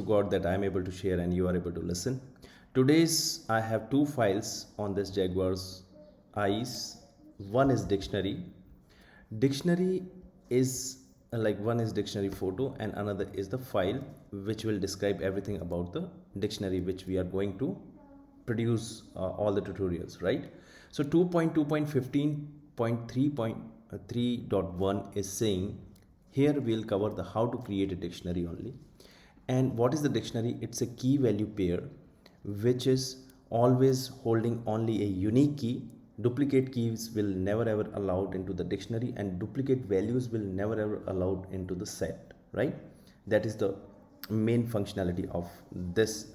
God that I'm able to share and you are able to listen. Today's I have two files on this Jaguar's eyes. One is dictionary. Dictionary is like one is dictionary photo and another is the file which will describe everything about the dictionary which we are going to produce all the tutorials, right? So 2.2.15.3.3.1 is saying here we'll cover the how to create a dictionary only. And what is the dictionary? It's a key value pair which is always holding only a unique key. Duplicate keys will never ever allowed into the dictionary and duplicate values will never ever allowed into the set, right? That is the main functionality of this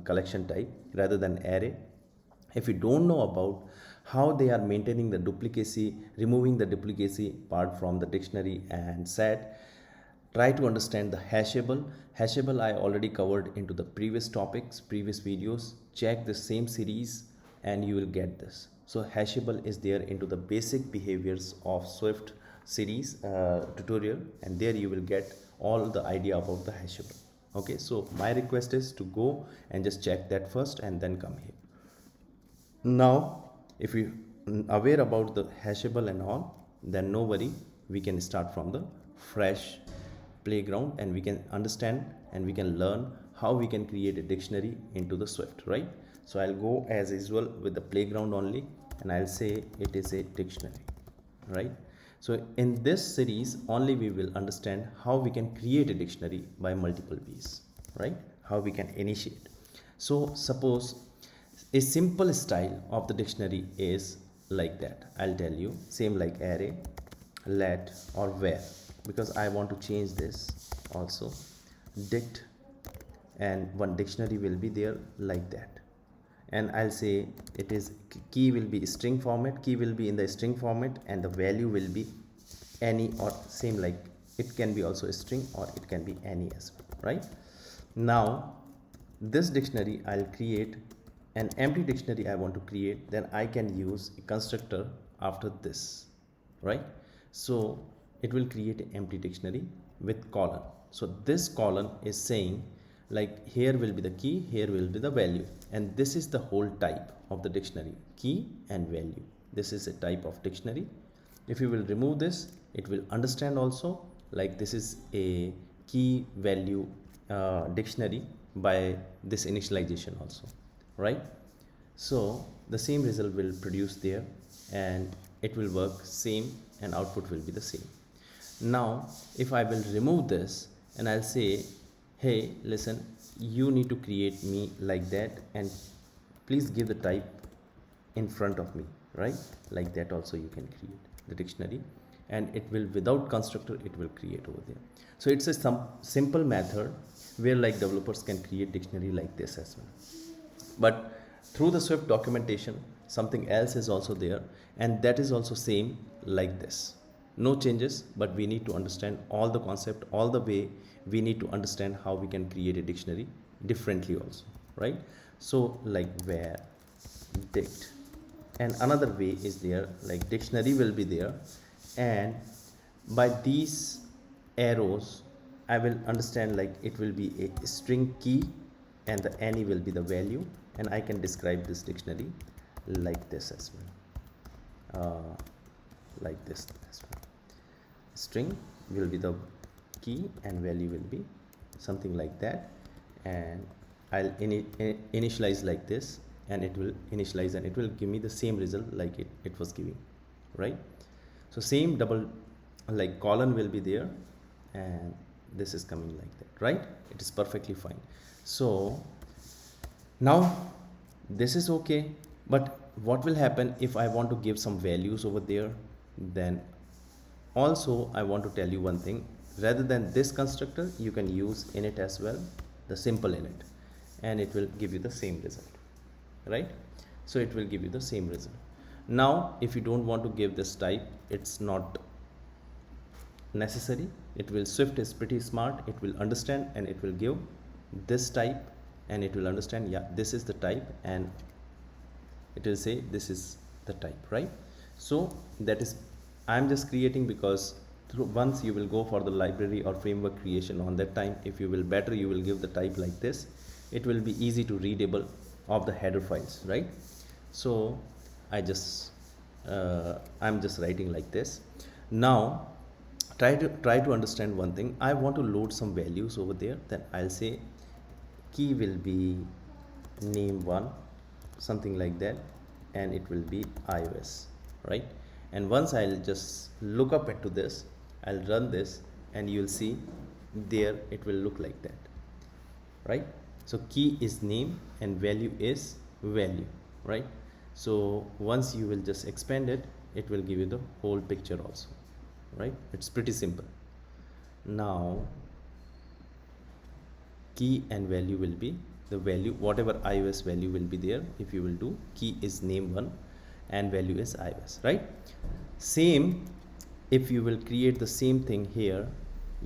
collection type rather than array. If you don't know about how they are maintaining the duplicacy, removing the duplicacy part from the dictionary and set, try to understand the hashable. Hashable I already covered into the previous topics, previous videos. Check the same series and you will get this. So hashable is there into the basic behaviors of Swift series tutorial, and there you will get all the idea about the hashable. Okay, so my request is to go and just check that first and then come here. Now if you aware about the hashable and all, then no worry, we can start from the fresh playground and we can understand and we can learn how we can create a dictionary into the Swift, right? So I'll go as usual with the playground only and I'll say it is a dictionary, right? So in this series only we will understand how we can create a dictionary by multiple ways, right? How we can initiate. So suppose a simple style of the dictionary is like that. I'll tell you, same like array, let or where, because I want to change this also. Dict and one dictionary will be there like that. And I'll say it is key will be string format, key will be in the string format and the value will be any or same like it can be also a string or it can be any as well, right? Now this dictionary I'll create an empty dictionary I want to create, then I can use a constructor after this, right? So it will create an empty dictionary with colon. So this colon is saying like here will be the key, here will be the value, and this is the whole type of the dictionary, key and value. This is a type of dictionary. If you will remove this, it will understand also like this is a key value dictionary by this initialization also, right? So the same result will produce there and it will work same and output will be the same. Now if I will remove this and I'll say, hey listen, you need to create me like that and please give the type in front of me, right? Like that also you can create the dictionary and it will without constructor it will create over there. So it's a simple method where like developers can create dictionary like this as well. But through the Swift documentation something else is also there and that is also same like this. No changes, but we need to understand all the concept, all the way we need to understand how we can create a dictionary differently also, right? So like where dict and another way is there like dictionary will be there and by these arrows I will understand like it will be a string key and the any will be the value and I can describe this dictionary like this as well, like this as well. String will be the key and value will be something like that and I'll initialize like this and it will initialize and it will give me the same result like it was giving, right? So same double like colon will be there and this is coming like that, right? It is perfectly fine. So now this is okay, but what will happen if I want to give some values over there? Then also I want to tell you one thing, rather than this constructor you can use init as well, the simple init, and it will give you the same result, right? So it will give you the same result. Now if you don't want to give this type, it's not necessary. It will Swift is pretty smart, it will understand and it will give this type and it will understand, yeah, this is the type and it will say this is the type, right? So that is I'm just creating because once you will go for the library or framework creation, on that time if you will better, you will give the type like this. It will be easy to readable of the header files, right? So I'm just writing like this. Now try to understand one thing. I want to load some values over there. Then I'll say key will be name1, something like that, and it will be iOS, right? And once I'll just look up into this, I'll run this, and you'll see there it will look like that, right? So key is name and value is value, right? So once you will just expand it, it will give you the whole picture also, right? It's pretty simple. Now key and value will be the value, whatever iOS value will be there. If you will do key is name1 and value is iOS, right? Same, if you will create the same thing here,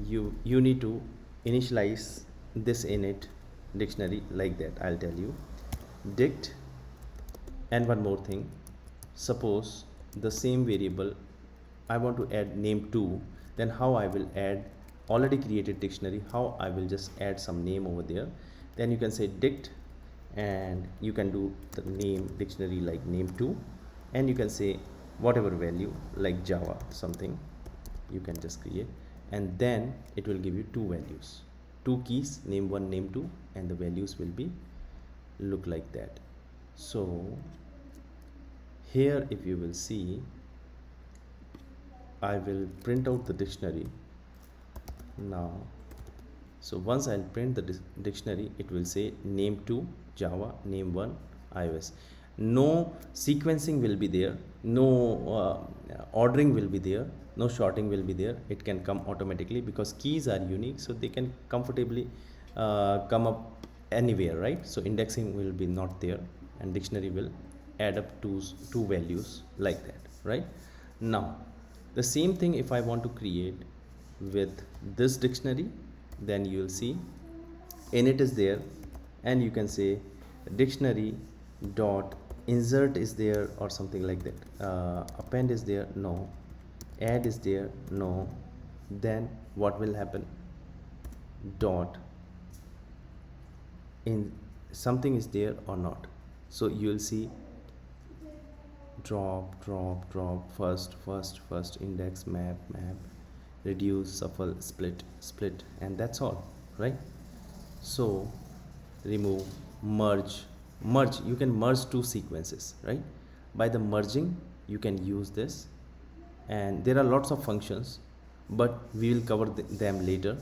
you need to initialize this init dictionary like that. I'll tell you dict, and one more thing, suppose the same variable I want to add name2, then how I will add already created dictionary, how I will just add some name over there. Then you can say dict, and you can do the name dictionary like name2, and you can say whatever value like Java something you can just create, and then it will give you two values, two keys, name1 name2, and the values will be look like that. So here if you will see, I will print out the dictionary now. So once I'll print the dictionary, it will say name2 Java, name1 iOS. No sequencing will be there, no ordering will be there, no sorting will be there. It can come automatically because keys are unique, so they can comfortably come up anywhere, right? So indexing will be not there, and dictionary will add up to two values like that, right? Now the same thing if I want to create with this dictionary, then you will see init is there, and you can say dictionary dot insert is there or something like that. Append is there, no. Add is there, no. Then what will happen? Dot in something is there or not. So you will see drop, first, index, map, reduce, shuffle, split, and that's all, right? So remove, merge. You can merge two sequences, right? By the merging you can use this, and there are lots of functions, but we will cover them later.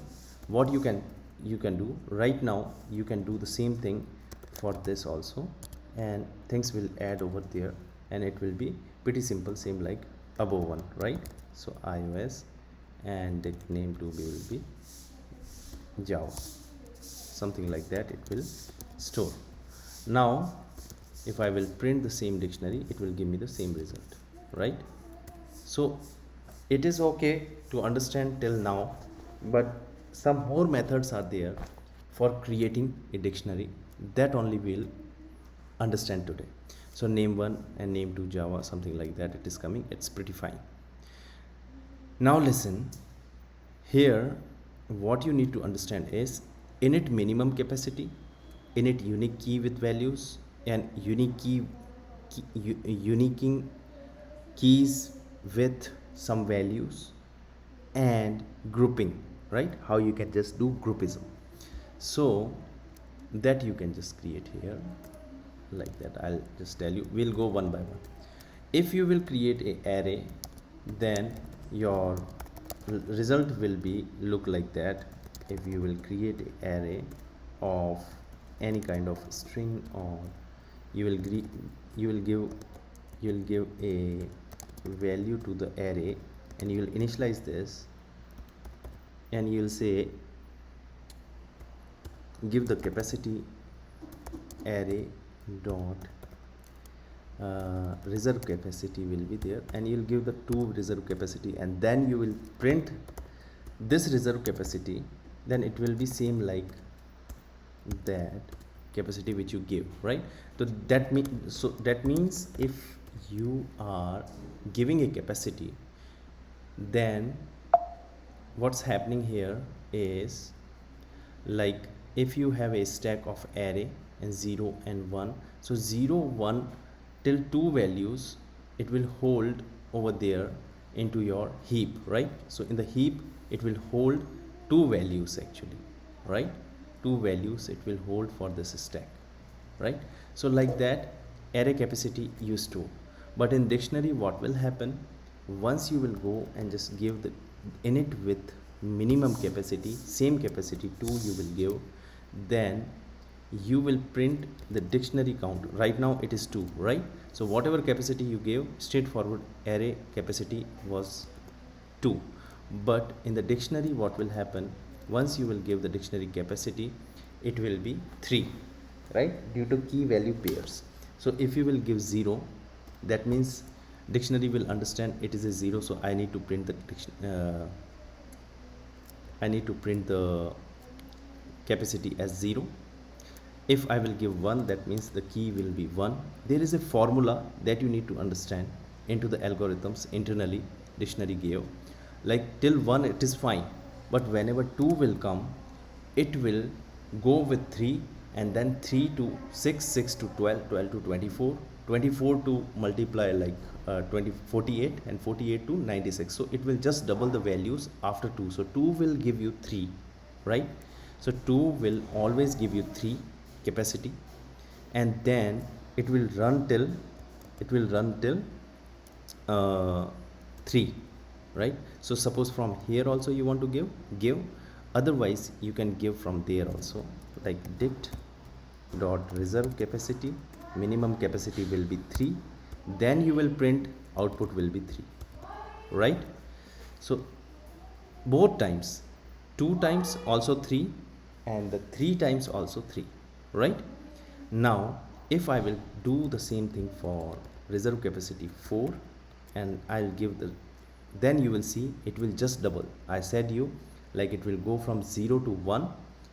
What you can do right now, you can do the same thing for this also, and things will add over there, and it will be pretty simple, same like above one, right? So iOS and name2 will be Java, something like that it will store. Now if I will print the same dictionary, it will give me the same result, right? So it is okay to understand till now, but some more methods are there for creating a dictionary, that only we'll understand today. So name1 and name2 Java, something like that, it is coming, it's pretty fine. Now listen, here what you need to understand is init minimum capacity, init unique key with values, and uniquing keys with some values, and grouping, right? How you can just do groupism. So that you can just create here like that. I'll just tell you, we'll go one by one. If you will create an array, then your result will be look like that. If you will create an array of any kind of string, or you will give a value to the array, and you will initialize this, and you will say give the capacity array dot reserve capacity will be there, and you will give the two reserve capacity, and then you will print this reserve capacity. Then it will be same like that capacity which you give, right? So that means if you are giving a capacity, then what's happening here is, like, if you have a stack of array and 0 and 1, so 0 1 till 2 values it will hold over there into your heap, right? So in the heap it will hold 2 values actually, right? 2 values it will hold for this stack, right? So like that array capacity you store. But in dictionary what will happen, once you will go and just give the init with minimum capacity, same capacity 2 you will give, then you will print the dictionary count. Right now it is 2, right? So whatever capacity you gave, straightforward array capacity was 2. But in the dictionary what will happen, once you will give the dictionary capacity, it will be 3, right? Due to key value pairs. So if you will give 0, that means dictionary will understand it is a 0, so I need to print the capacity as 0. If I will give 1, that means the key will be 1. There is a formula that you need to understand into the algorithms internally dictionary gave. Like till 1 it is fine, but whenever 2 will come, it will go with 3, and then 3 to 6, 6 to 12, 12 to 24, 24 to multiply like 48, and 48 to 96. So it will just double the values after 2. So 2 will give you 3, right? So 2 will always give you 3 capacity, and then it will run till 3, right? So suppose from here also you want to give, otherwise you can give from there also, like dict dot reserve capacity, minimum capacity will be 3, then you will print output will be 3, right? So both times, 2 times also 3, and the 3 times also 3, right? Now if I will do the same thing for reserve capacity 4, and I'll give the, then you will see it will just double. I said you, like it will go from 0 to 1,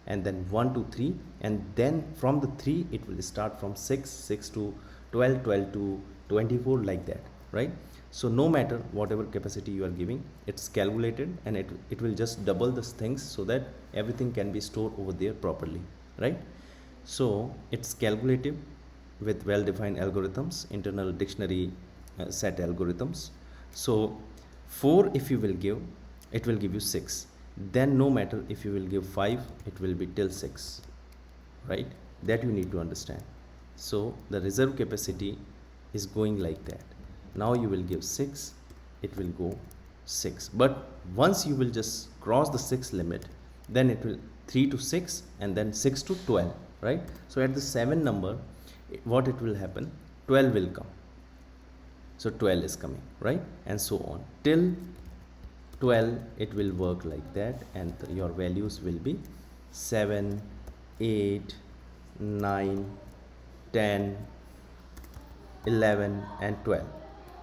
and then 1 to 3, and then from the 3 it will start from 6, 6 to 12, 12 to 24, like that, right? So no matter whatever capacity you are giving, it's calculated, and it will just double these things so that everything can be stored over there properly, right? So it's calculative with well-defined algorithms, internal dictionary set algorithms. So 4 if you will give, it will give you 6. Then no matter if you will give 5, it will be till 6, right? That you need to understand. So the reserve capacity is going like that. Now you will give 6, it will go 6. But once you will just cross the 6 limit, then it will 3 to 6, and then 6 to 12, right? So at the 7 number, what it will happen, 12 will come. So 12 is coming, right? And so on till 12 it will work like that, and your values will be 7, 8, 9, 10, 11 and 12.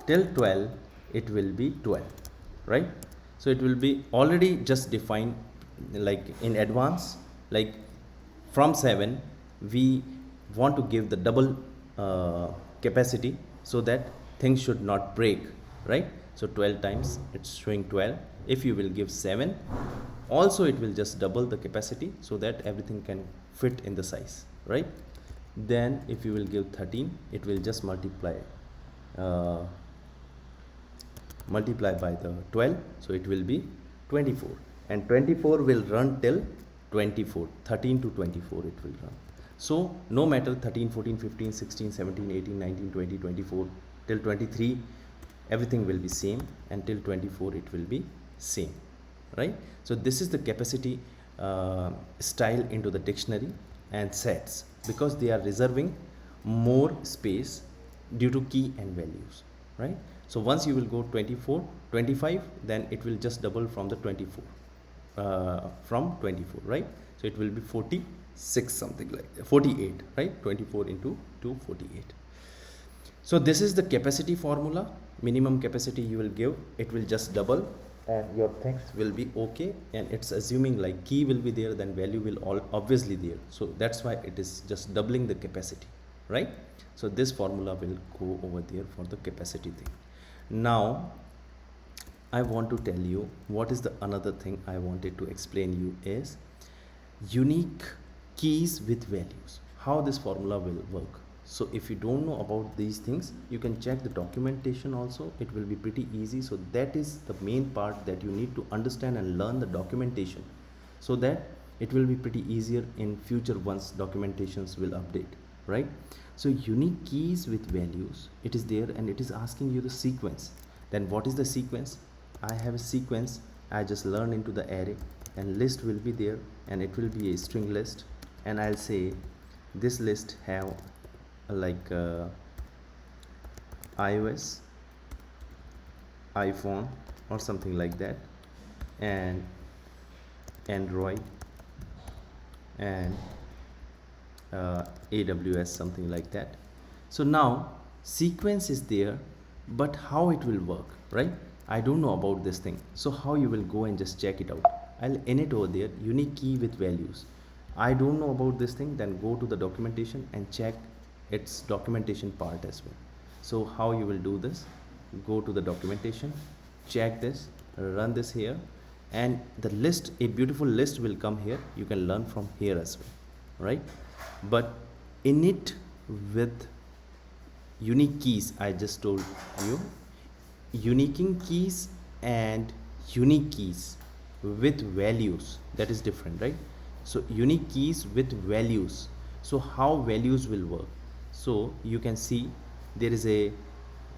Till 12 it will be 12, right? So it will be already just defined like in advance, like from 7 we want to give the double capacity so that things should not break, right? So 12 times it's showing 12. If you will give 7, also it will just double the capacity so that everything can fit in the size, right? Then if you will give 13, it will just multiply by the 12, so it will be 24, and 24 will run till 24, 13 to 24 it will run. So no matter 13, 14, 15, 16, 17, 18, 19, 20, 24 till 23, everything will be same, and till 24 it will be same, right? So this is the capacity style into the dictionary and sets, because they are reserving more space due to key and values, right? So once you will go 24, 25, then it will just double from the 24, from 24, right? So it will be 46, something like that, 48, right? 24 into 2, 48. So this is the capacity formula. Minimum capacity you will give, it will just double, and your things will be okay, and it's assuming like key will be there, then value will all obviously there, so that's why it is just doubling the capacity, right? So this formula will go over there for the capacity thing. Now I want to tell you what is the another thing I wanted to explain you is unique keys with values, how this formula will work. So if you don't know about these things, you can check the documentation also. It will be pretty easy. So that is the main part, that you need to understand and learn the documentation, so that it will be pretty easier in future once documentations will update, right? So unique keys with values, it is there, and it is asking you the sequence. Then what is the sequence? I have a sequence I just learned into the array, and list will be there, and it will be a string list, and I'll say this list have like iOS, iPhone or something like that, and Android, and AWS, something like that. So now sequence is there, but how it will work, right? I don't know about this thing. So how you will go and just check it out? I'll init over there unique key with values. I don't know about this thing, then go to the documentation and check its documentation part as well. So how you will do this? Go to the documentation, check this, run this here, and the list, a beautiful list will come here. You can learn from here as well, right? But init with unique keys, I just told you, uniquing keys and unique keys with values, that is different, right? So unique keys with values. So how values will work? So you can see there is a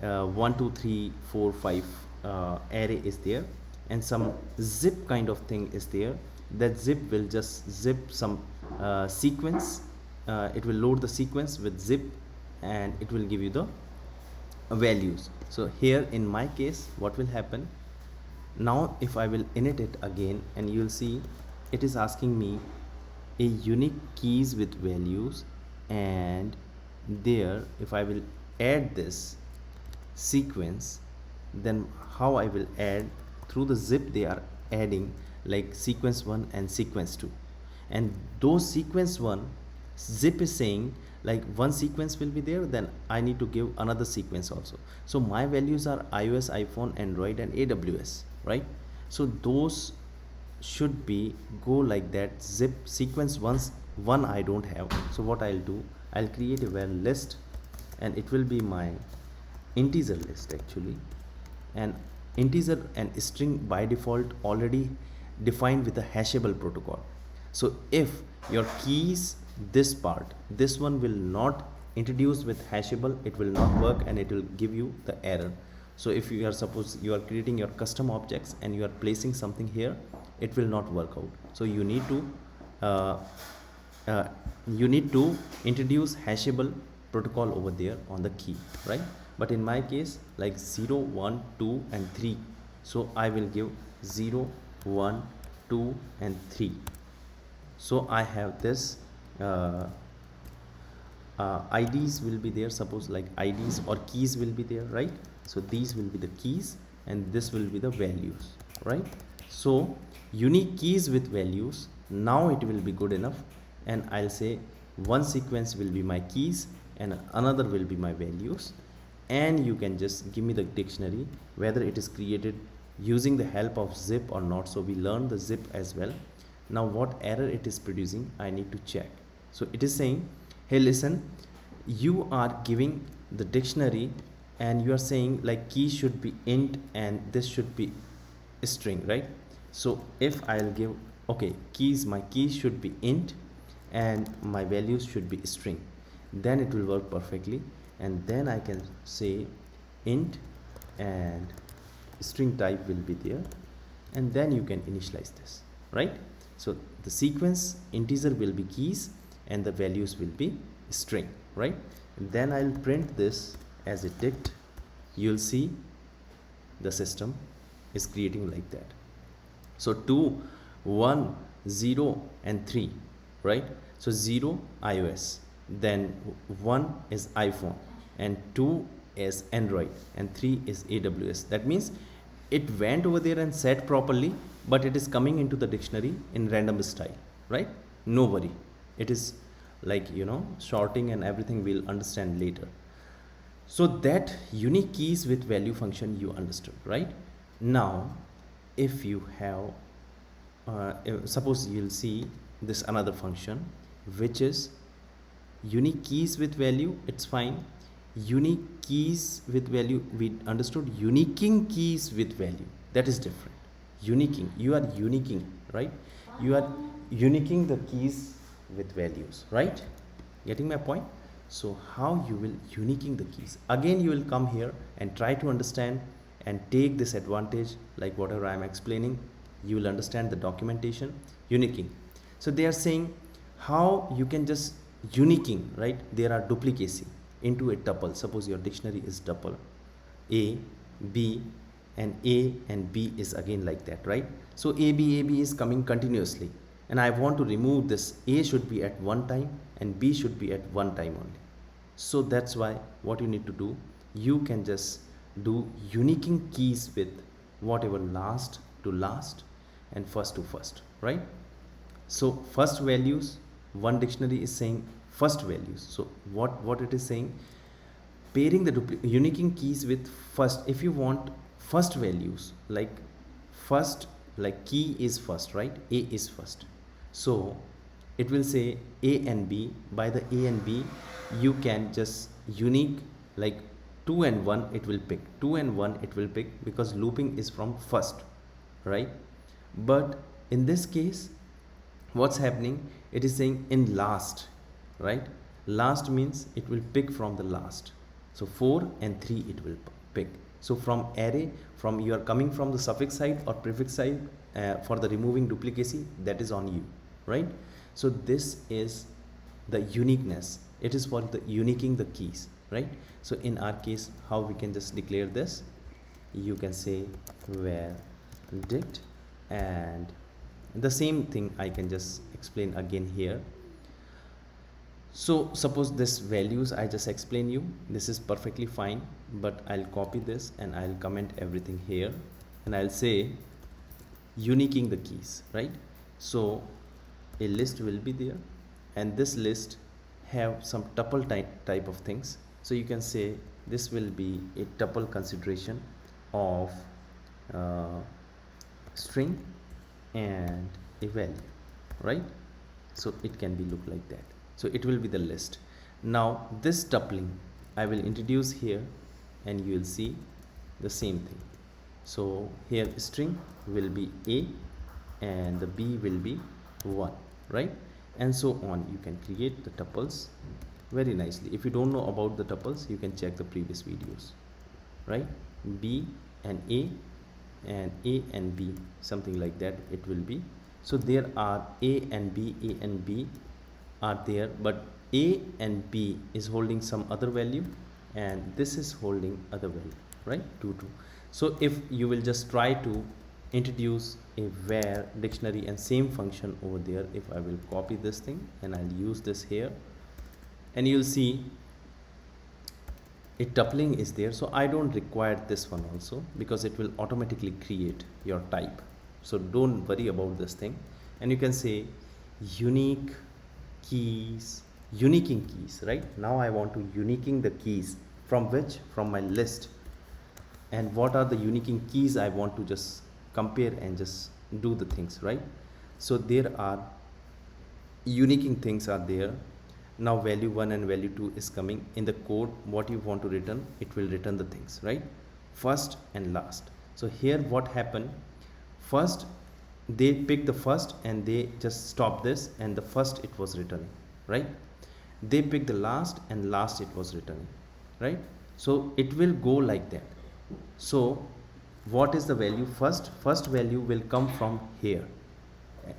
1 2 3 4 5 array is there, and some zip kind of thing is there. That zip will just zip some sequence. It will load the sequence with zip, and it will give you the values. So here in my case, what will happen now, if I will init it again, and you will see it is asking me a unique keys with values, and there if I will add this sequence, then how I will add through the zip, they are adding like sequence 1 and sequence 2, and those sequence 1 zip is saying like one sequence will be there, then I need to give another sequence also. So my values are iOS, iPhone, Android, and AWS, right? So those should be go like that. Zip sequence one I don't have. So what I'll do, I'll create a var list, and it will be my integer list actually, and integer and string by default already defined with the hashable protocol. So if your keys, this part, this one will not introduce with hashable, it will not work, and it will give you the error. So if you are, suppose you are creating your custom objects and you are placing something here, it will not work out. So you need to introduce hashable protocol over there on the key, right? But in my case, like 0 1 2 and 3, so I will give 0 1 2 and 3. So I have this IDs will be there, suppose like IDs or keys will be there, right? So these will be the keys, and this will be the values, right? So unique keys with values, now it will be good enough, and I'll say one sequence will be my keys and another will be my values, and you can just give me the dictionary whether it is created using the help of zip or not. So we learned the zip as well. Now what error it is producing, I need to check. So it is saying, hey listen, you are giving the dictionary and you are saying like key should be int and this should be a string, right? So if I'll give, okay, keys, my keys should be int and my values should be string, then it will work perfectly. And then I can say int and string type will be there, and then you can initialize this, right? So the sequence integer will be keys and the values will be string, right? And then I'll print this as a dict. You'll see the system is creating like that. So 2 1 0 and 3, right? So 0 iOS, then 1 is iPhone, and 2 is Android, and 3 is AWS. That means it went over there and set properly, but it is coming into the dictionary in random style, right? No worry, it is like, you know, sorting and everything we'll understand later. So that unique keys with value function you understood, right? Now if you have suppose you'll see this another function which is unique keys with value, it's fine. Unique keys with value, we understood. Uniquing keys with value, that is different. Uniquing, you are uniquing, right? You are uniquing the keys with values, right? Getting my point? So how you will uniquing the keys? Again, you will come here and try to understand and take this advantage, like whatever I am explaining, you will understand the documentation. Uniquing, so they are saying how you can just uniquing, right? There are duplicacy into a tuple. Suppose your dictionary is tuple a, b, and a and b is again like that, right? So a b is coming continuously, and I want to remove this. A should be at one time and b should be at one time only. So that's why what you need to do, you can just do uniquing keys with whatever last to last and first to first, right? So first values, one dictionary is saying first values. So what it is saying, pairing the uniquing keys with first. If you want first values, like first, like key is first, right? A is first, so it will say a and b. By the a and b you can just unique, like 2 and 1 it will pick, 2 and 1 it will pick, because looping is from first, right? But in this case what's happening, it is saying in last, right? Last means it will pick from the last. So 4 and 3 it will pick. So from array, from you are coming from the suffix side or prefix side, for the removing duplicacy, that is on you, right? So this is the uniqueness. It is for the uniquing the keys, right? So in our case, how we can just declare this, you can say where dict, and the same thing I can just explain again here. So suppose this values I just explain you, this is perfectly fine, but I'll copy this and I'll comment everything here, and I'll say uniquing the keys, right? So a list will be there, and this list have some tuple type of things. So you can say this will be a tuple consideration of string and a value, right? So it can be look like that. So it will be the list. Now this tupling I will introduce here, and you will see the same thing. So here string will be a and the b will be 1, right? And so on. You can create the tuples very nicely. If you don't know about the tuples, you can check the previous videos, right? B and a and b, something like that it will be. So there are a and b are there, but a and b is holding some other value and this is holding other value, right? 2 2. So if you will just try to introduce a where dictionary and same function over there, if I will copy this thing and I'll use this here, and you'll see a tupling is there. So I don't require this one also, because it will automatically create your type. So don't worry about this thing. And you can say unique keys, uniquing keys, right? Now I want to uniquing the keys from which, from my list, and what are the uniquing keys I want to just compare and just do the things, right? So there are uniquing things are there. Now value 1 and value 2 is coming in the code. What you want to return, it will return the things, right? First and last. So here what happened, first they pick the first and they just stop this, and the first it was returning, right? They pick the last and last it was returning, right? So it will go like that. So what is the value? First value will come from here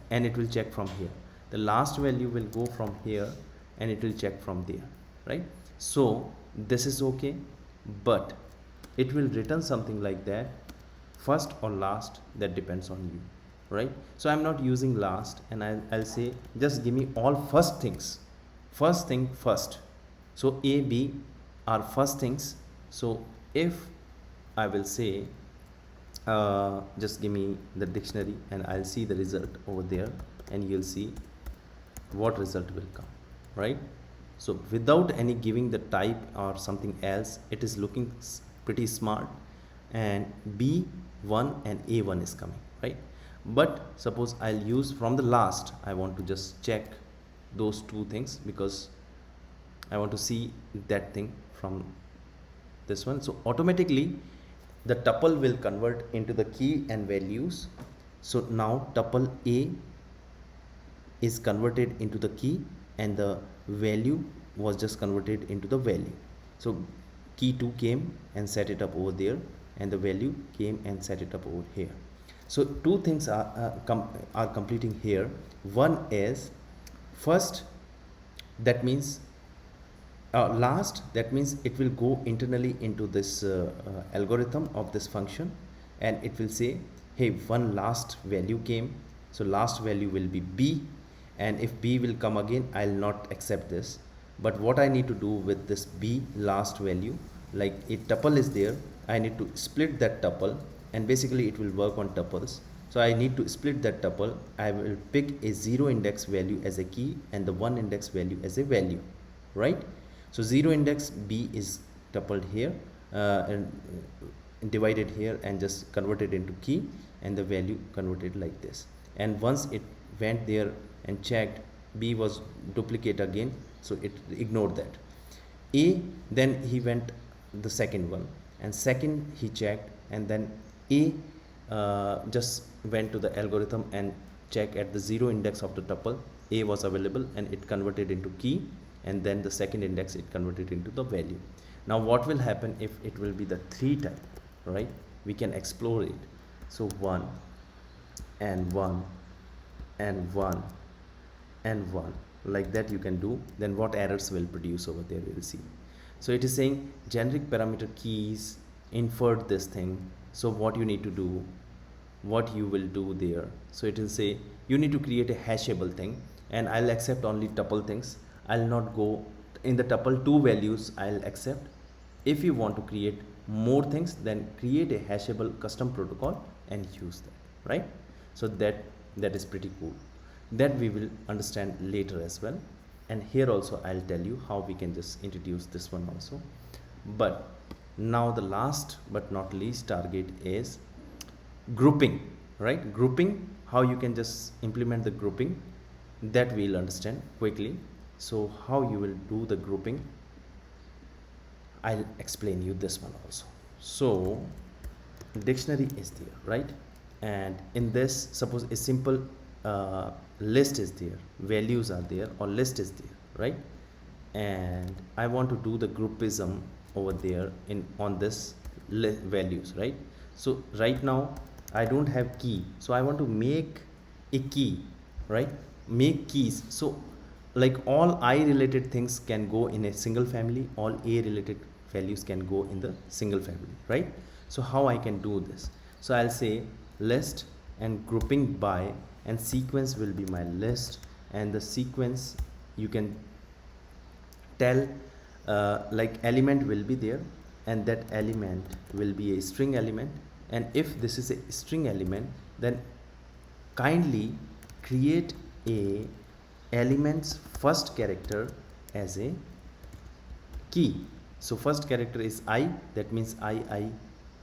and it will check from here. The last value will go from here and it will check from there, right? So this is okay, but it will return something like that, first or last, that depends on you, right? So I'm not using last, and I'll say just give me all first things, first thing first. So a b are first things. So if I will say just give me the dictionary and I'll see the result over there, and you'll see what result will come, right? So without any giving the type or something else, it is looking pretty smart. And b 1 and A1 is coming, right? But suppose I'll use from the last, I want to just check those two things because I want to see that thing from this one. So automatically the tuple will convert into the key and values. So now tuple A is converted into the key and the value was just converted into the value. So key 2 came and set it up over there, and the value came and set it up over here. So two things are completing here. One is first, that means last, that means it will go internally into this algorithm of this function, and it will say, hey, one last value came, so last value will be B, and if B will come again, I'll not accept this. But what I need to do with this B last value, like a tuple is there, I need to split that tuple, and basically it will work on tuples. So I need to split that tuple. I will pick a 0 index value as a key and the 1 index value as a value, right? So 0 index B is tupled here and divided here and just converted into key, and the value converted like this. And once it went there and checked, B was duplicate again, so it ignored that. A, then he went the second one, and second he checked, and then A just went to the algorithm and check at the 0 index of the tuple. A was available and it converted into key, and then the second index it converted into the value. Now what will happen if it will be the 3 type, right? We can explore it. So 1 and 1 and 1 and 1, like that you can do. Then what errors will produce over there, we will see. So it is saying generic parameter keys inferred this thing. So what you need to do, what you will do there. So it will say you need to create a hashable thing, and I'll accept only tuple things. I'll not go in the tuple 2 values, I'll accept. If you want to create more things, then create a hashable custom protocol and use that, right? So that is pretty cool. That we will understand later as well. And here also I'll tell you how we can just introduce this one also. But now the last but not least target is grouping, right? Grouping, how you can just implement the grouping, that we'll understand quickly. So how you will do the grouping, I'll explain you this one also. So dictionary is there, right? And in this, suppose a simple list is there, values are there, or list is there, right? And I want to do the groupism over there on this values, right? So right now I don't have key, so I want to make a key, right? Make keys. So like all I related things can go in a single family, all A related values can go in the single family, right? So how I can do this? So I'll say list and grouping by, and sequence will be my list, and the sequence you can tell like element will be there, and that element will be a string element. And if this is a string element, then kindly create a element's first character as a key. So first character is I, that means I,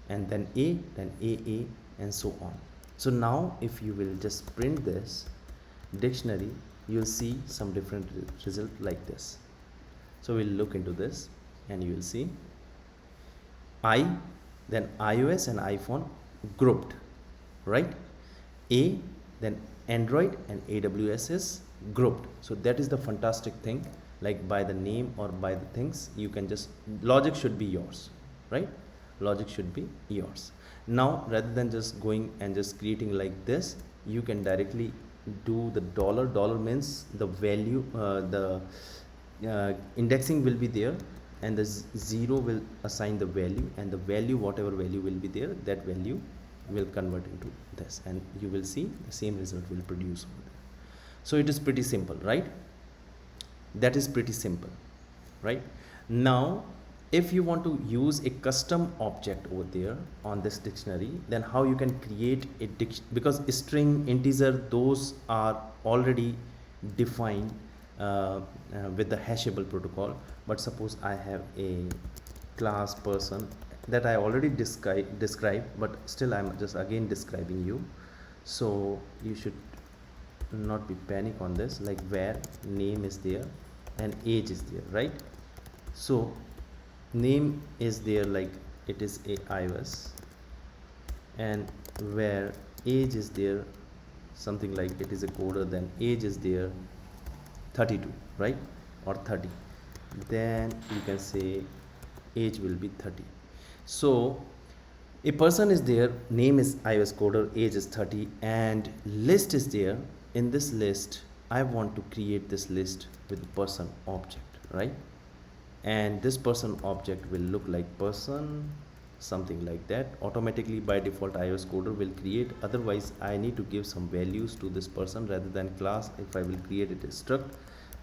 and then A, then AA, and so on. So now if you will just print this dictionary, you'll see some different result like this. So we'll look into this and you will see I, then iOS and iPhone grouped, right? A, then Android and AWS is grouped. So that is the fantastic thing, like by the name or by the things, you can just, logic should be yours, right? Logic should be yours. Now rather than just going and just creating like this, you can directly do the dollar. Dollar means the value, the indexing will be there, and the 0 will assign the value, and the value, whatever value will be there, that value will convert into this, and you will see the same result will produce over there. So it is pretty simple, right? That is pretty simple, right? Now if you want to use a custom object over there on this dictionary, then how you can create a because string, integer, those are already defined with the hashable protocol. But suppose I have a class person that I already described, but still I'm just again describing you, so you should not be panic on this. Like where name is there and age is there, right? So name is there, like it is a iOS, and where age is there, something like it is a coder, then age is there 32, right, or 30, then you can say age will be 30. So a person is there, name is iOS coder, age is 30, and list is there. In this list I want to create this list with person object, right? And this person object will look like person, something like that. Automatically by default iOS coder will create, otherwise I need to give some values to this person rather than class. If I will create it as struct,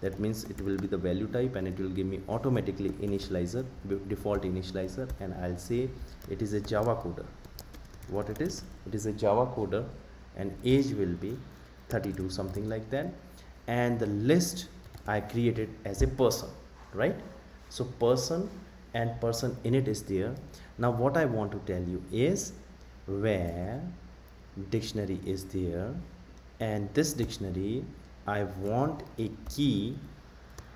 that means it will be the value type and it will give me automatically initializer, default initializer, and I'll say it is a Java coder. What it is a Java coder, and age will be 32, something like that. And the list I created as a person, right? So person and person init is there. Now what I want to tell you is where dictionary is there, and this dictionary I want a key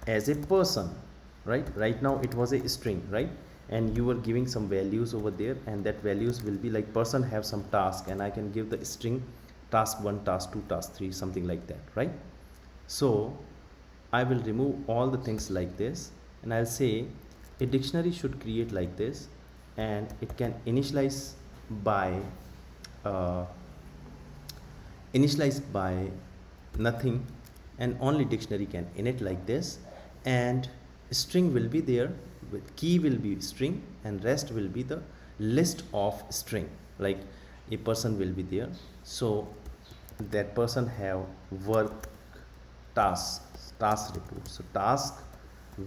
as a person, right? Right now it was a string, right? And you were giving some values over there, and that values will be like person have some task, and I can give the string task 1, task 2, task 3, something like that, right? So I will remove all the things like this, and I'll say a dictionary should create like this, and it can initialize by nothing, and only dictionary can init like this, and string will be there, with key will be string, and rest will be the list of string, like a person will be there. So that person have work, task report. So task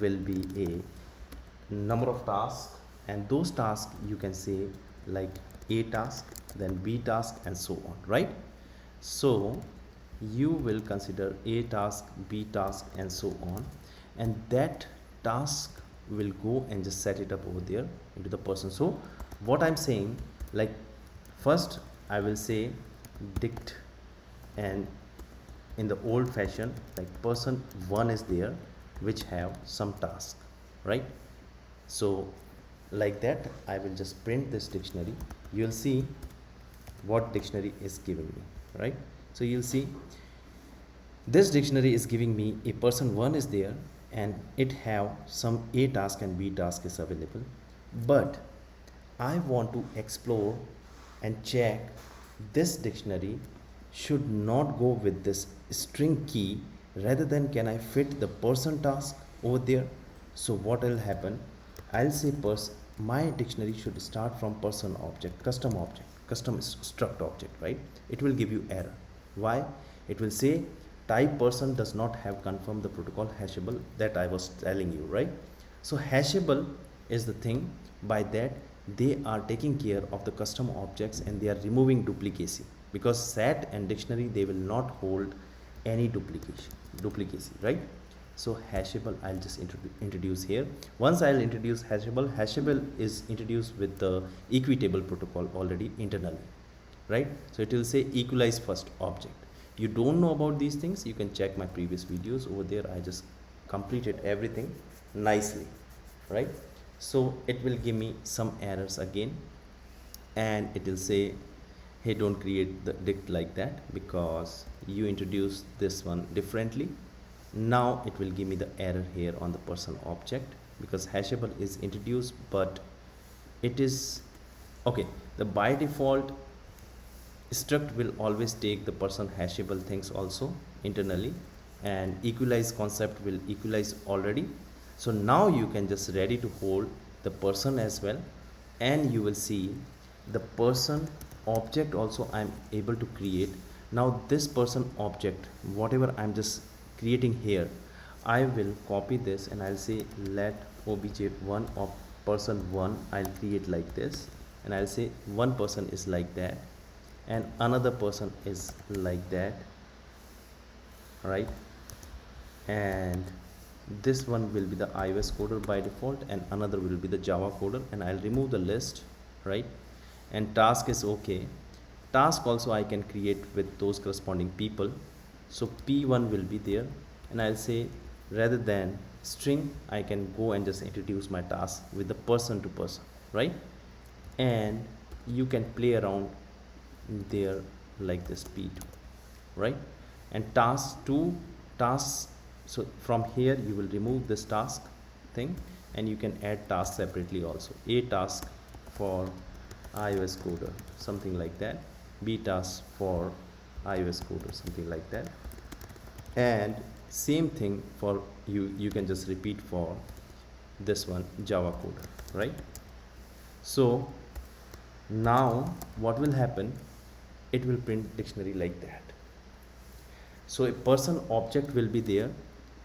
will be a number of tasks, and those tasks you can say like A task, then B task, and so on, right? So you will consider A task, B task, and so on, and that task will go and just set it up over there into the person. So what I'm saying, like first I will say dict, and in the old fashion, like person 1 is there which have some task, right? So like that I will just print this dictionary. You'll see what dictionary is giving me, right? So you'll see this dictionary is giving me a person 1 is there, and it have some A task and B task is available, but I want to explore and check this dictionary should not go with this string key, rather than can I fit the person task over there. So what will happen, I'll say my dictionary should start from person object, custom struct object, right? It will give you error. Why? It will say type person does not have confirmed the protocol hashable that I was telling you, right? So hashable is the thing, by that they are taking care of the custom objects and they are removing duplicacy, because set and dictionary they will not hold any duplicacy, right? So hashable I'll just introduce here. Once I'll introduce hashable is introduced with the equitable protocol already internally, right? So it will say equalize first object. You don't know about these things, you can check my previous videos over there. I just completed everything nicely, right? So it will give me some errors again, and it will say, hey, don't create the dict like that because you introduced this one differently. Now it will give me the error here on the person object, because hashable is introduced, but it is okay. The by default struct will always take the person hashable things also internally, and equalize concept will equalize already. So now you can just ready to hold the person as well, and you will see the person object also I'm able to create. Now this person object, whatever I'm just creating here, I will copy this and I'll say let obj1 of person 1 I'll create like this, and I'll say one person is like that and another person is like that, right? And this one will be the iOS coder by default and another will be the Java coder, and I'll remove the list, right? And task is okay. Task also I can create with those corresponding people. So P1 will be there, and I'll say rather than string I can go and just introduce my task with the person to person, right? And you can play around there like this P2, right? And task 2 tasks, so from here you will remove this task thing and you can add tasks separately also. A task for iOS coder, something like that. B task for iOS coder, something like that. And same thing for you can just repeat for this one Java coder, right? So now what will happen, it will print dictionary like that. So a person object will be there,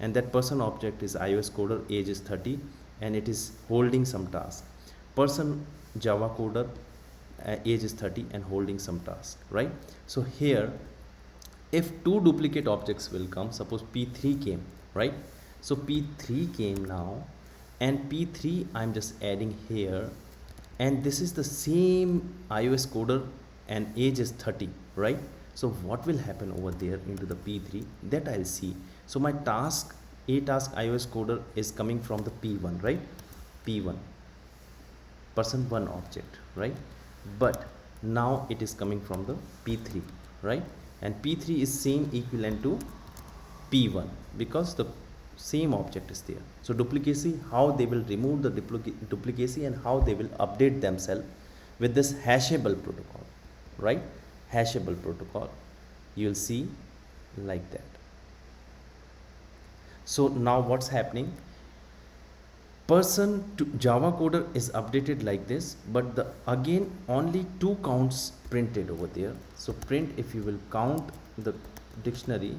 and that person object is iOS coder, age is 30, and it is holding some task. Person Java coder, age is 30 and holding some task, right? So here if two duplicate objects will come, suppose P3 came, right? So P3 came now, and P3 I'm just adding here, and this is the same iOS coder and age is 30, right? So what will happen over there into the P3, that I'll see. So my task, a task iOS coder is coming from the P1, right? P1 person one object, right? But now it is coming from the P3, right? And P3 is same equivalent to P1 because the same object is there. So duplicacy, how they will remove the duplicacy and how they will update themselves with this hashable protocol, right? Hashable protocol, you'll see like that. So now what's happening, person to Java coder is updated like this, but the again only two counts printed over there. So print, if you will count the dictionary,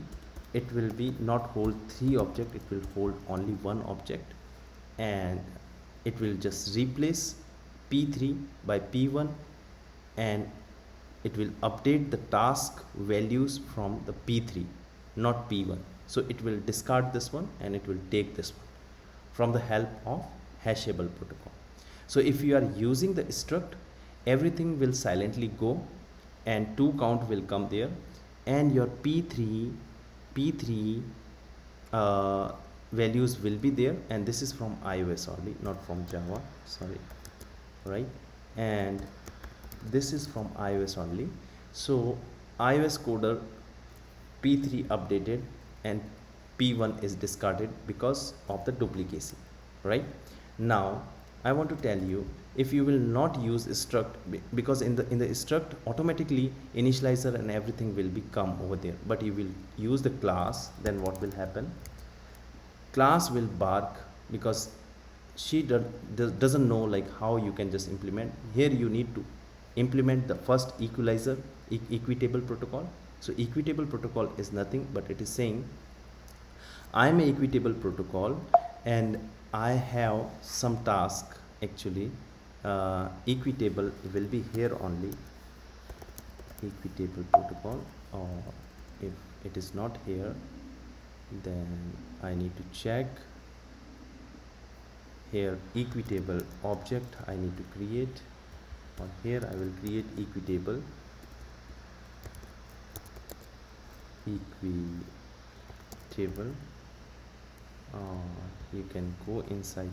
it will be not hold three object, it will hold only one object, and it will just replace P3 by P1, and it will update the task values from the P3, not P1. So it will discard this one and it will take this one from the help of hashable protocol. So if you are using the struct, everything will silently go and two count will come there, and your P3 values will be there, and this is from iOS only, not from Java, sorry, right? And this is from iOS only. So iOS coder P3 updated and P1 is discarded because of the duplicacy, right? Now I want to tell you, if you will not use struct, because in the struct automatically initializer and everything will become over there, but you will use the class, then what will happen, class will bark because she doesn't know like how you can just implement. Here you need to implement the first equalizer, equitable protocol. So equitable protocol is nothing but it is saying I am a equitable protocol and I have some task, actually equitable will be here only, equitable protocol, or if it is not here then I need to check here. Equitable object I need to create, or here I will create equitable you can go inside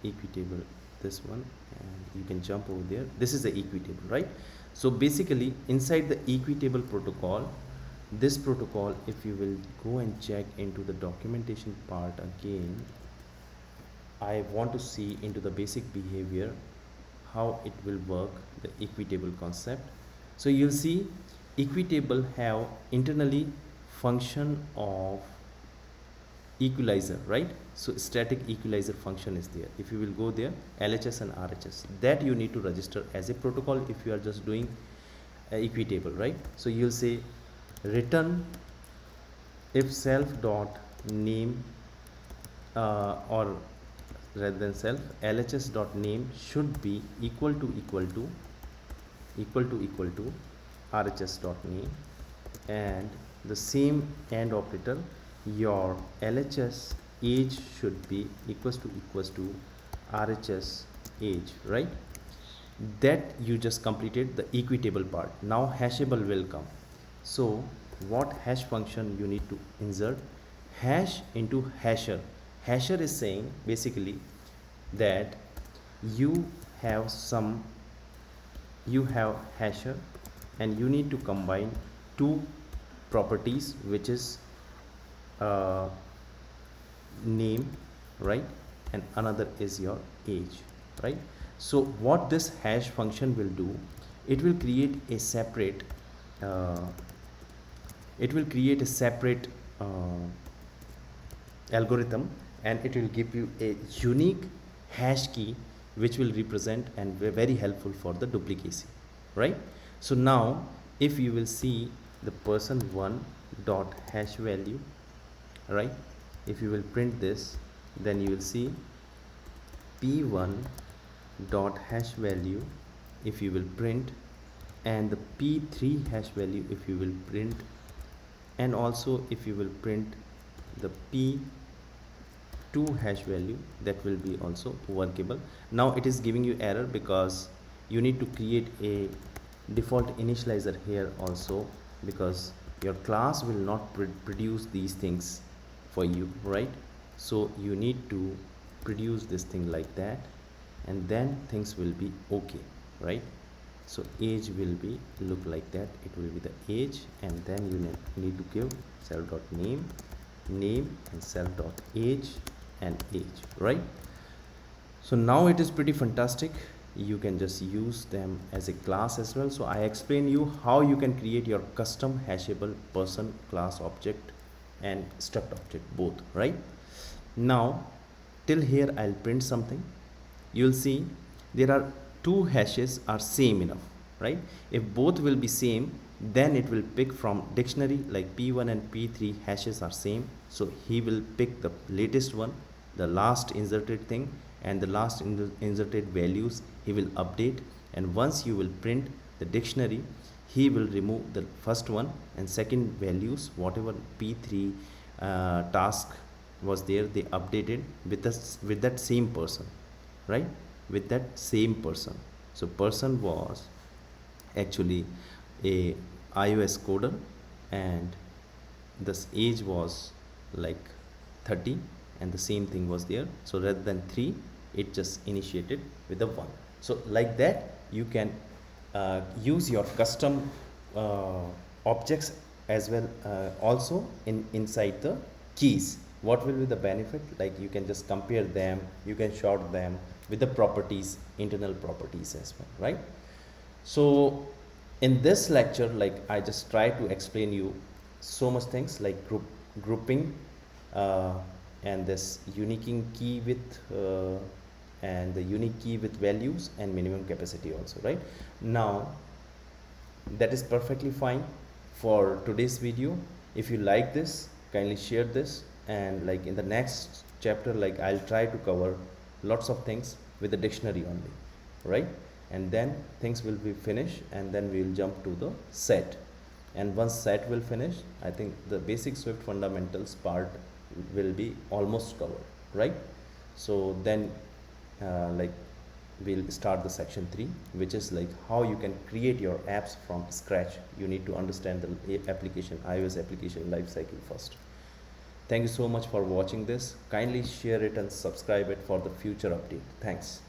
equitable this one and you can jump over there. This is the equitable, right? So basically inside the equitable protocol, this protocol, if you will go and check into the documentation part again, I want to see into the basic behavior how it will work, the equitable concept. So you'll see equitable have internally function of equalizer, right? So static equalizer function is there. If you will go there, LHS and RHS, that you need to register as a protocol if you are just doing equitable, right? So you'll say return if self dot name or rather than self, LHS dot name should be equal to RHS dot name, and the same AND operator, your LHS age should be equals to RHS age, right? That you just completed the equitable part. Now hashable will come. So what hash function you need to insert? Hash into hasher. Hasher is saying basically that you have some, you have hasher and you need to combine two properties, which is name, right, and another is your age, right? So what this hash function will do, it will create a separate uh, algorithm, and it will give you a unique hash key which will represent and very helpful for the duplicacy, right? So now if you will see the person1 dot hash value, right, if you will print this, then you will see p1 dot hash value if you will print, and the p3 hash value if you will print, and also if you will print the p2 hash value, that will be also workable. Now it is giving you error because you need to create a default initializer here also, because your class will not produce these things for you, right? So you need to produce this thing like that, and then things will be okay, right? So age will be look like that, it will be the age, and then you need to give self.name, name, and self.age and age, right? So now it is pretty fantastic. You can just use them as a class as well. So I explain you how you can create your custom hashable person class object and struct object both, right? Now till here I'll print something. You'll see there are two hashes are same enough, right? If both will be same, then it will pick from dictionary, like p1 and p3 hashes are same, so he will pick the latest one, the last inserted thing, and the last inserted values he will update. And once you will print the dictionary, he will remove the first one and second values, whatever p3 task was there, they updated with that same person, right? With that same person. So person was actually a iOS coder, and this age was like 30, and the same thing was there. So rather than 3, it just initiated with a 1. So like that you can use your custom objects as well, also inside the keys. What will be the benefit? Like you can just compare them, you can sort them with the properties, internal properties as well, right? So in this lecture, like I just try to explain you so much things like grouping, and this uniquing key with and the unique key with values, and minimum capacity also, right? Now that is perfectly fine for today's video. If you like this, kindly share this, and like in the next chapter, like I'll try to cover lots of things with the dictionary only, right? And then things will be finished, and then we'll jump to the set. And once set will finish, I think the basic Swift fundamentals part will be almost covered, right? So then like we'll start the section 3, which is like how you can create your apps from scratch. You need to understand the application, iOS application lifecycle first. Thank you so much for watching this. Kindly share it and subscribe it for the future update. Thanks.